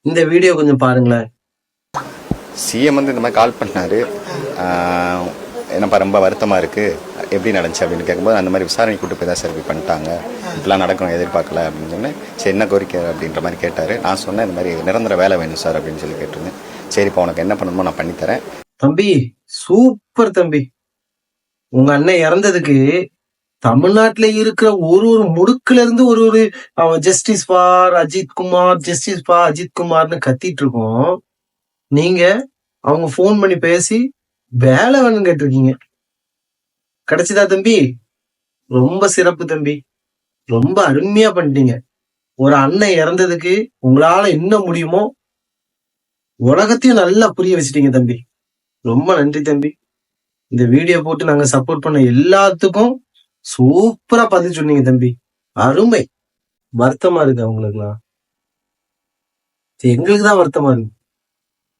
இந்த வீடியோ கொஞ்சம் பாருங்களேன். சிஎம் வந்து இந்த மாதிரி கால் பண்ணாரு. என்னப்பா ரொம்ப வருத்தமாக இருக்குது, எப்படி நடந்துச்சு அப்படின்னு கேட்கும்போது அந்த மாதிரி விசாரணை கூட்டு போய் தான் சார் இப்படி பண்ணிட்டாங்க, இப்படிலாம் நடக்கணும் எதிர்பார்க்கல அப்படின்னு சொன்னேன். சரி என்ன கோரிக்கை அப்படின்ற மாதிரி கேட்டார். நான் சொன்னேன் இந்த மாதிரி நிரந்தர வேலை வேணும் சார் அப்படின்னு சொல்லி கேட்டிருந்தேன். சரிப்பா உனக்கு என்ன பண்ணணுமோ நான் பண்ணித்தரேன். தம்பி சூப்பர் தம்பி. உங்க அண்ணன் இறந்ததுக்கு தமிழ்நாட்டுல இருக்கிற ஒரு ஒரு முடுக்குல இருந்து ஒரு ஒரு justice for Ajith Kumar, justice for Ajith குமார்னு கத்திட்டு இருக்கோம். நீங்க அவங்க போன் பண்ணி பேசி வேலை வேணும்னு கேட்டிருக்கீங்க. கிடைச்சதா தம்பி? ரொம்ப சிறப்பு தம்பி, ரொம்ப அருமையா பண்ணிட்டீங்க. ஒரு அண்ணன் இறந்ததுக்கு உங்களால என்ன முடியுமோ உலகத்தையும் நல்லா புரிய வச்சுட்டீங்க தம்பி. ரொம்ப நன்றி தம்பி. இந்த வீடியோ போட்டு நாங்க சப்போர்ட் பண்ண எல்லாத்துக்கும் சூப்பரா பதில் சொன்னீங்க தம்பி. அருமை. வருத்தமா இருக்கு அவங்களுக்குலாம், எங்களுக்கு தான் வருத்தமா இருக்கு.